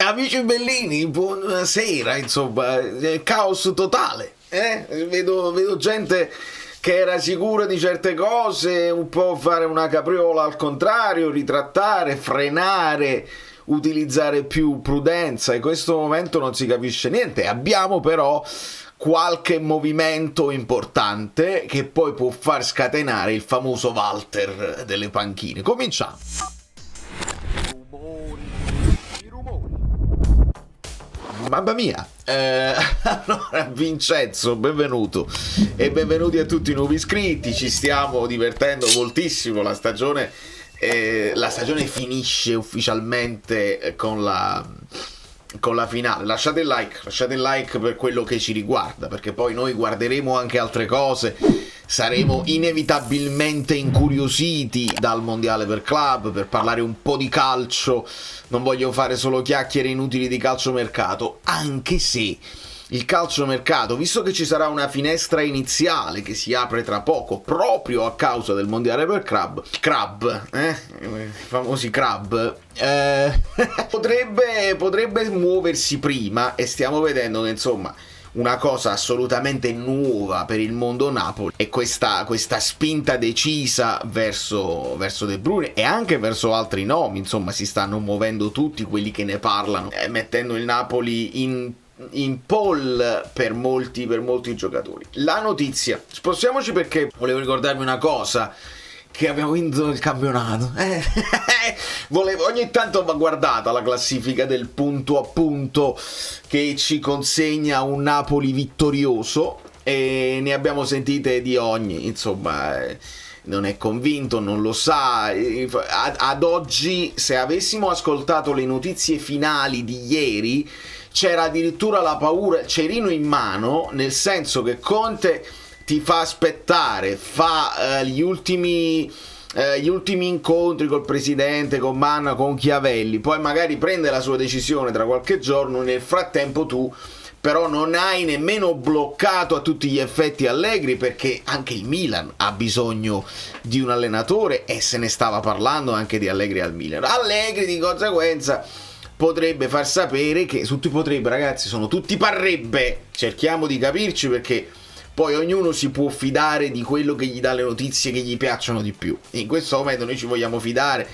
Amici bellini, buonasera, insomma, caos totale, Vedo gente che era sicura di certe cose, un po' fare una capriola al contrario, ritrattare, frenare, utilizzare più prudenza. In questo momento non si capisce niente. Abbiamo però qualche movimento importante che poi può far scatenare il famoso Walter delle panchine. Cominciamo. Mamma mia, allora Vincenzo, benvenuto e benvenuti a tutti i nuovi iscritti. Ci stiamo divertendo moltissimo, la stagione finisce ufficialmente con la finale. Lasciate il like per quello che ci riguarda, perché poi noi guarderemo anche altre cose, saremo inevitabilmente incuriositi dal mondiale per club, per parlare un po' di calcio. Non voglio fare solo chiacchiere inutili di calciomercato, anche se il calciomercato, visto che ci sarà una finestra iniziale che si apre tra poco proprio a causa del mondiale per i famosi crab, potrebbe muoversi prima, e stiamo vedendo che insomma una cosa assolutamente nuova per il mondo Napoli è questa spinta decisa verso De Bruyne e anche verso altri nomi. Insomma, si stanno muovendo tutti quelli che ne parlano, mettendo il Napoli in pole per molti giocatori. La notizia, spostiamoci, perché volevo ricordarvi una cosa, che abbiamo vinto il campionato. Ogni tanto va guardata la classifica del punto a punto che ci consegna un Napoli vittorioso, e ne abbiamo sentite di ogni, insomma. Non è convinto, non lo sa. Ad oggi, se avessimo ascoltato le notizie finali di ieri, c'era addirittura la paura, cerino in mano, nel senso che Conte ti fa aspettare, fa gli ultimi incontri col presidente, con Manna, con Chiavelli, poi magari prende la sua decisione tra qualche giorno. Nel frattempo tu però non hai nemmeno bloccato a tutti gli effetti Allegri, perché anche il Milan ha bisogno di un allenatore, e se ne stava parlando anche di Allegri al Milan. Allegri di conseguenza potrebbe far sapere che, tutti potrebbe, ragazzi, sono tutti parrebbe, cerchiamo di capirci, perché poi ognuno si può fidare di quello che gli dà le notizie che gli piacciono di più. In questo momento noi ci vogliamo fidare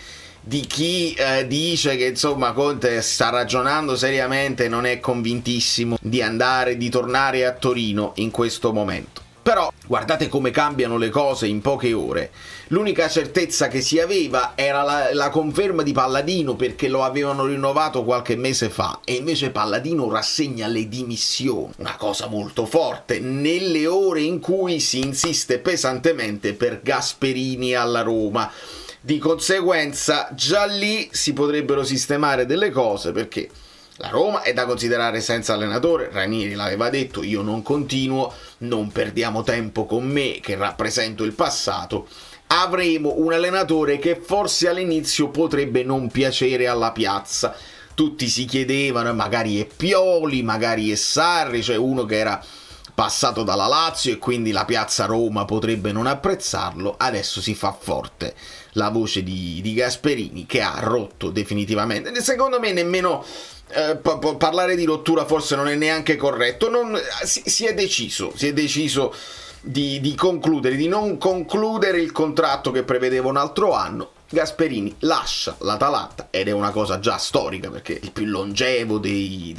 di chi dice che insomma Conte sta ragionando seriamente, non è convintissimo di tornare a Torino in questo momento. Però guardate come cambiano le cose in poche ore. L'unica certezza che si aveva era la conferma di Palladino, perché lo avevano rinnovato qualche mese fa, e invece Palladino rassegna le dimissioni, una cosa molto forte, nelle ore in cui si insiste pesantemente per Gasperini alla Roma. Di conseguenza già lì si potrebbero sistemare delle cose, perché la Roma è da considerare senza allenatore. Ranieri l'aveva detto: io non continuo, non perdiamo tempo con me che rappresento il passato. Avremo un allenatore che forse all'inizio potrebbe non piacere alla piazza. Tutti si chiedevano, magari è Pioli, magari è Sarri, cioè uno che era passato dalla Lazio e quindi la piazza Roma potrebbe non apprezzarlo. Adesso si fa forte la voce di Gasperini, che ha rotto definitivamente. Secondo me nemmeno parlare di rottura forse non è neanche corretto. Si è deciso di concludere, di non concludere il contratto che prevedeva un altro anno. Gasperini lascia l'Atalanta, ed è una cosa già storica, perché è il più longevo degli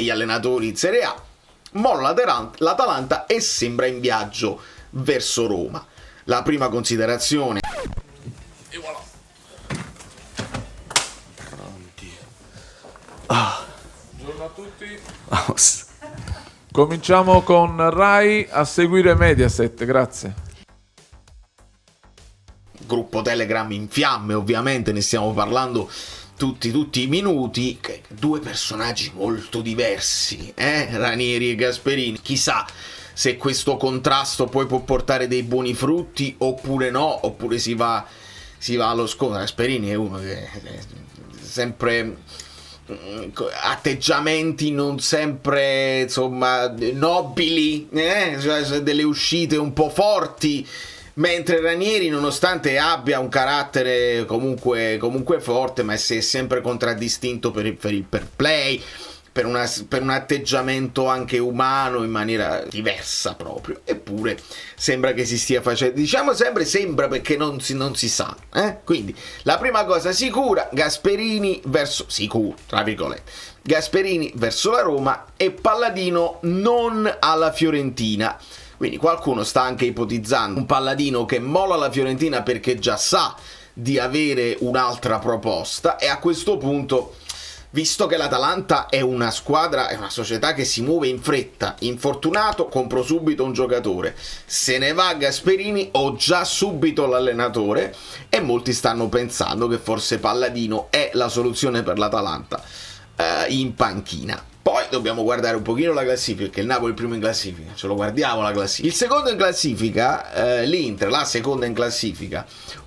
allenatori in Serie A. Molla l'Atalanta e sembra in viaggio verso Roma. La prima considerazione. E voilà. Pronti. Buongiorno a tutti. Cominciamo con Rai, a seguire Mediaset, grazie. Gruppo Telegram in fiamme, ovviamente, ne stiamo parlando tutti i minuti. Due personaggi molto diversi, Ranieri e Gasperini. Chissà se questo contrasto poi può portare dei buoni frutti oppure no, oppure si va allo scontro. Gasperini è uno che sempre atteggiamenti non sempre insomma nobili, cioè delle uscite un po' forti, mentre Ranieri, nonostante abbia un carattere comunque forte, ma si è sempre contraddistinto per il fair play, per un atteggiamento anche umano in maniera diversa proprio. Eppure sembra che si stia facendo, diciamo sempre sembra perché non si sa, quindi la prima cosa sicura, Gasperini verso sicuro tra virgolette, Gasperini verso la Roma e Palladino non alla Fiorentina. Quindi qualcuno sta anche ipotizzando un Palladino che molla la Fiorentina perché già sa di avere un'altra proposta, e a questo punto, visto che l'Atalanta è una squadra, è una società che si muove in fretta, infortunato compro subito un giocatore, se ne va Gasperini ho già subito l'allenatore, e molti stanno pensando che forse Palladino è la soluzione per l'Atalanta in panchina. Poi dobbiamo guardare un pochino la classifica, perché il Napoli è il primo in classifica, ce lo guardiamo la classifica. Il secondo in classifica, l'Inter, la seconda in classifica,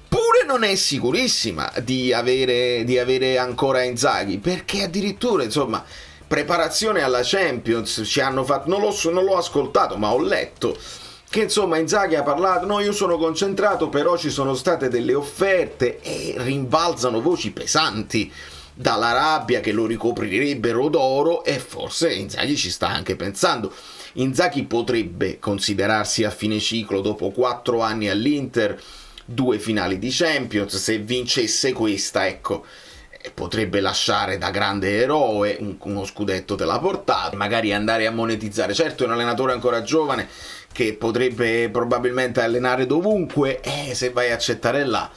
pure non è sicurissima di avere ancora Inzaghi, perché addirittura, insomma, preparazione alla Champions ci hanno fatto, non l'ho ascoltato, ma ho letto che insomma Inzaghi ha parlato, no, io sono concentrato, però ci sono state delle offerte, e rinvalzano voci pesanti dall'Arabia che lo ricoprirebbero d'oro, e forse Inzaghi ci sta anche pensando. Inzaghi potrebbe considerarsi a fine ciclo dopo 4 anni all'Inter, 2 finali di Champions, se vincesse questa, ecco, potrebbe lasciare da grande eroe uno scudetto della portata, magari andare a monetizzare. Certo è un allenatore ancora giovane che potrebbe probabilmente allenare dovunque, se vai a accettare là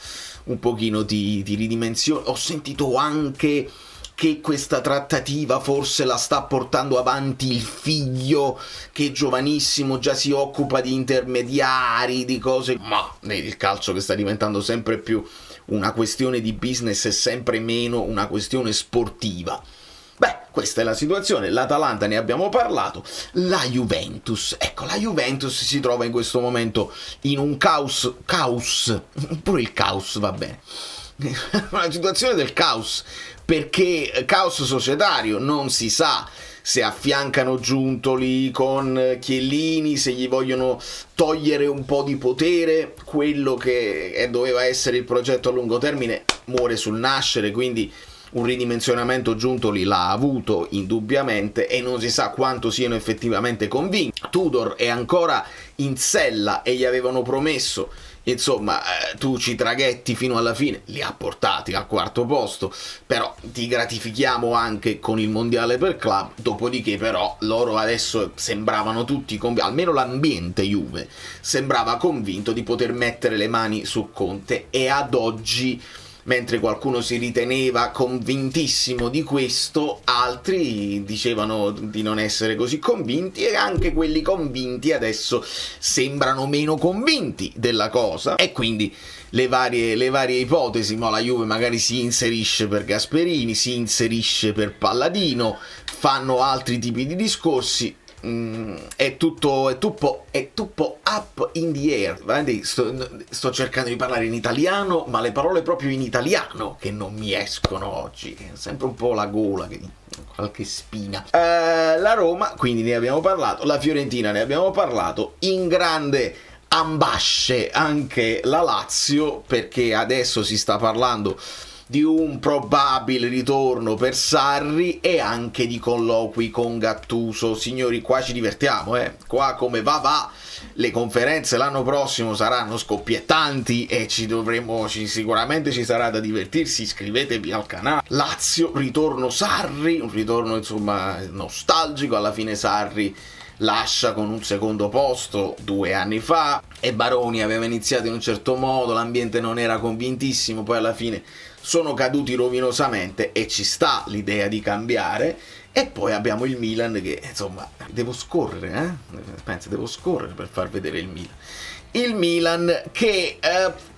un pochino di ridimensione. Ho sentito anche che questa trattativa forse la sta portando avanti il figlio, che è giovanissimo, già si occupa di intermediari, di cose, ma il calcio che sta diventando sempre più una questione di business e sempre meno una questione sportiva. Beh, questa è la situazione. L'Atalanta ne abbiamo parlato. La Juventus, ecco, la Juventus si trova in questo momento in un caos, pure il caos va bene, una situazione del caos, perché caos societario, non si sa se affiancano Giuntoli con Chiellini, se gli vogliono togliere un po' di potere, quello che doveva essere il progetto a lungo termine muore sul nascere, quindi un ridimensionamento Giuntoli l'ha avuto indubbiamente, e non si sa quanto siano effettivamente convinti. Tudor è ancora in sella e gli avevano promesso, insomma, tu ci traghetti fino alla fine, li ha portati al 4° posto, però ti gratifichiamo anche con il mondiale per club. Dopodiché però loro adesso sembravano tutti almeno l'ambiente Juve sembrava convinto di poter mettere le mani su Conte, e ad oggi, mentre qualcuno si riteneva convintissimo di questo, altri dicevano di non essere così convinti, e anche quelli convinti adesso sembrano meno convinti della cosa, e quindi le varie ipotesi. Ma la Juve magari si inserisce per Gasperini, si inserisce per Palladino, fanno altri tipi di discorsi. È tutto up in the air. Sto cercando di parlare in italiano, ma le parole proprio in italiano che non mi escono oggi, è sempre un po' la gola, qualche spina. La Roma, quindi ne abbiamo parlato, la Fiorentina ne abbiamo parlato, in grande ambasce anche la Lazio, perché adesso si sta parlando di un probabile ritorno per Sarri e anche di colloqui con Gattuso. Signori, qua ci divertiamo, qua come va, le conferenze l'anno prossimo saranno scoppiettanti e sicuramente ci sarà da divertirsi. Iscrivetevi al canale. Lazio, ritorno Sarri, un ritorno insomma nostalgico. Alla fine Sarri lascia con un 2° posto 2 anni fa, e Baroni aveva iniziato in un certo modo, l'ambiente non era convintissimo, poi alla fine sono caduti rovinosamente, e ci sta l'idea di cambiare. E poi abbiamo il Milan che, insomma, devo scorrere per far vedere il Milan che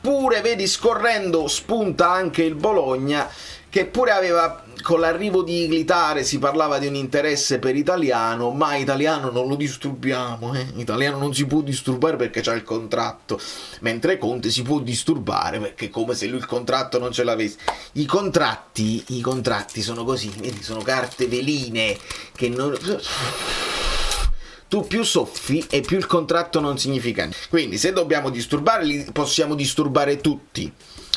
pure, vedi, scorrendo spunta anche il Bologna, che pure aveva, con l'arrivo di Iglitare si parlava di un interesse per Italiano, ma Italiano non lo disturbiamo, Italiano non si può disturbare perché c'ha il contratto, mentre Conte si può disturbare perché è come se lui il contratto non ce l'avesse. I contratti sono così, vedi, sono carte veline che non... tu più soffi e più il contratto non significa niente. Quindi se dobbiamo disturbarli, possiamo disturbare tutti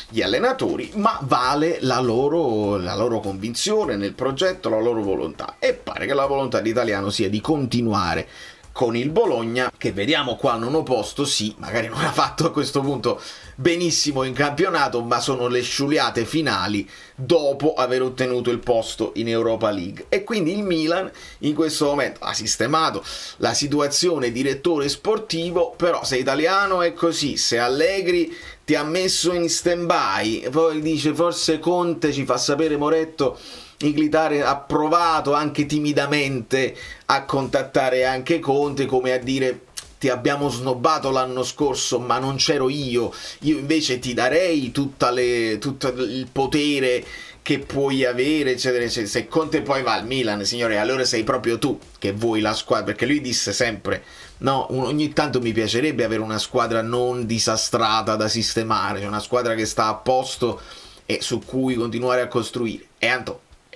gli allenatori, ma vale la loro convinzione nel progetto, la loro volontà, e pare che la volontà dell'italiano sia di continuare con il Bologna, che vediamo qua al nono posto. Sì, magari non ha fatto a questo punto benissimo in campionato, ma sono le sciuliate finali dopo aver ottenuto il posto in Europa League. E quindi il Milan in questo momento ha sistemato la situazione direttore sportivo, però se Italiano è così, se Allegri ti ha messo in stand-by, poi dice forse Conte, ci fa sapere Moretto, Inglitare ha provato anche timidamente a contattare anche Conte, come a dire: ti abbiamo snobbato l'anno scorso, ma non c'ero io invece ti darei tutto il potere che puoi avere, eccetera, eccetera. Se Conte poi va al Milan, signore, allora sei proprio tu che vuoi la squadra, perché lui disse sempre: no, ogni tanto mi piacerebbe avere una squadra non disastrata da sistemare, cioè una squadra che sta a posto e su cui continuare a costruire.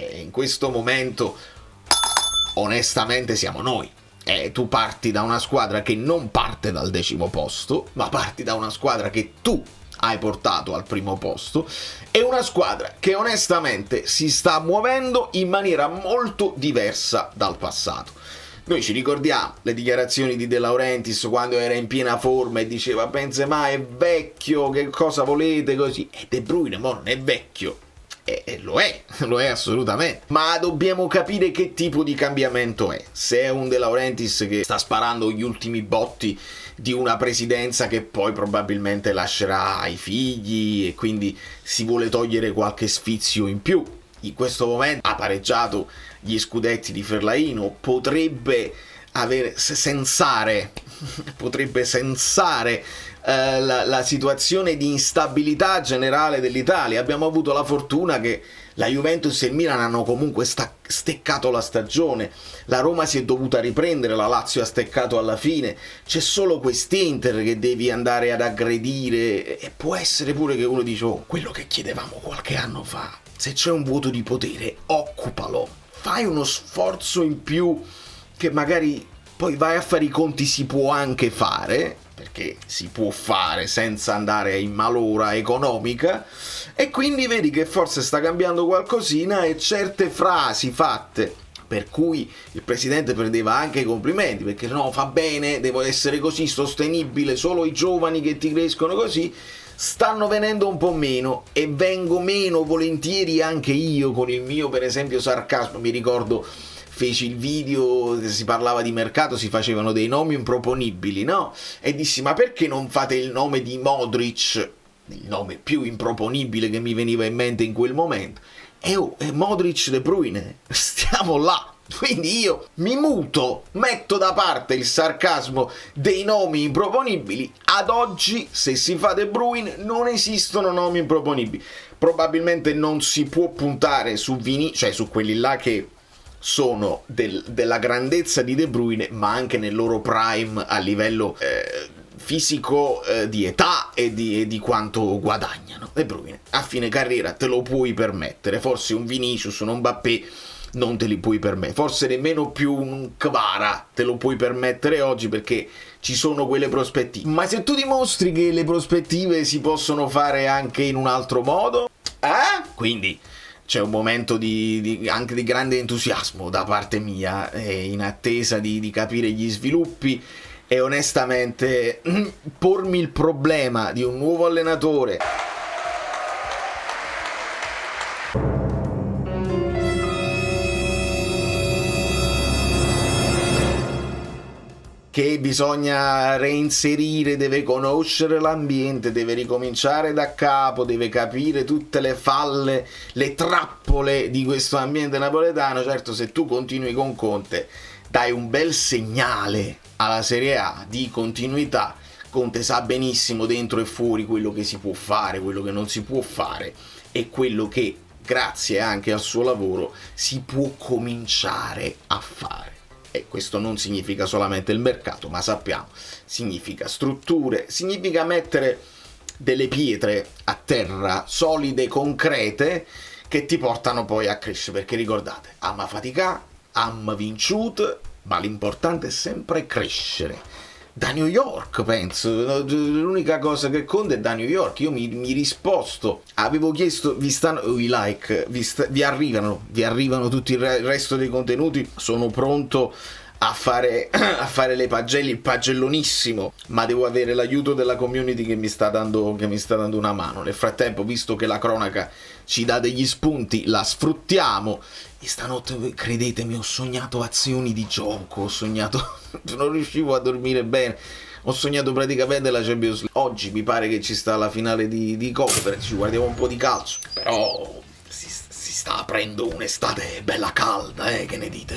E in questo momento onestamente siamo noi. Tu parti da una squadra che non parte dal 10° posto, ma parti da una squadra che tu hai portato al 1° posto, e una squadra che onestamente si sta muovendo in maniera molto diversa dal passato. Noi ci ricordiamo le dichiarazioni di De Laurentiis quando era in piena forma e diceva: Benzema è vecchio, che cosa volete, così. E De Bruyne mo non è vecchio. E lo è assolutamente, ma dobbiamo capire che tipo di cambiamento è. Se è un De Laurentiis che sta sparando gli ultimi botti di una presidenza che poi probabilmente lascerà ai figli, e quindi si vuole togliere qualche sfizio in più. In questo momento ha pareggiato gli scudetti di Ferlaino, potrebbe sensare la situazione di instabilità generale dell'Italia. Abbiamo avuto la fortuna che la Juventus e il Milan hanno comunque steccato la stagione, la Roma si è dovuta riprendere, la Lazio ha steccato alla fine, c'è solo quest'Inter che devi andare ad aggredire, e può essere pure che uno dice: oh, quello che chiedevamo qualche anno fa, se c'è un vuoto di potere occupalo, fai uno sforzo in più che magari poi vai a fare i conti, si può anche fare, perché si può fare senza andare in malora economica, e quindi vedi che forse sta cambiando qualcosina, e certe frasi fatte per cui il presidente perdeva anche i complimenti, perché no, fa bene, devo essere così sostenibile, solo i giovani che ti crescono così, stanno venendo un po' meno, e vengo meno volentieri anche io con il mio, per esempio, sarcasmo. Mi ricordo feci il video, si parlava di mercato, si facevano dei nomi improponibili, no? E dissi: ma perché non fate il nome di Modric, il nome più improponibile che mi veniva in mente in quel momento, e Modric De Bruyne, stiamo là. Quindi io mi muto, metto da parte il sarcasmo dei nomi improponibili. Ad oggi, se si fa De Bruyne, non esistono nomi improponibili. Probabilmente non si può puntare su cioè su quelli là che sono della grandezza di De Bruyne, ma anche nel loro prime a livello fisico, di età e di quanto guadagnano. De Bruyne a fine carriera te lo puoi permettere, forse un Vinicius, un Mbappé non te li puoi permettere, forse nemmeno più un Kvara te lo puoi permettere oggi, perché ci sono quelle prospettive. Ma se tu dimostri che le prospettive si possono fare anche in un altro modo, quindi c'è un momento anche di grande entusiasmo da parte mia, in attesa di capire gli sviluppi, e onestamente pormi il problema di un nuovo allenatore che bisogna reinserire, deve conoscere l'ambiente, deve ricominciare da capo, deve capire tutte le falle, le trappole di questo ambiente napoletano. Certo, se tu continui con Conte dai un bel segnale alla Serie A di continuità. Conte sa benissimo dentro e fuori quello che si può fare, quello che non si può fare, e quello che, grazie anche al suo lavoro, si può cominciare a fare. E questo non significa solamente il mercato, ma sappiamo, significa strutture, significa mettere delle pietre a terra solide, concrete, che ti portano poi a crescere, perché ricordate, amma faticà, amma vinciut, ma l'importante è sempre crescere. Da New York, penso, l'unica cosa che conta è da New York. Io mi risposto, avevo chiesto, vi stanno i like, vi arrivano tutti il resto dei contenuti, sono pronto a fare le pagelle, il pagellonissimo, ma devo avere l'aiuto della community che mi sta dando una mano. Nel frattempo, visto che la cronaca ci dà degli spunti, la sfruttiamo. E stanotte, credetemi, ho sognato azioni di gioco, non riuscivo a dormire bene. Ho sognato praticamente la Champions League. Oggi mi pare che ci sta la finale di Conference, ci guardiamo un po' di calcio. Però si sta aprendo un'estate bella calda, che ne dite?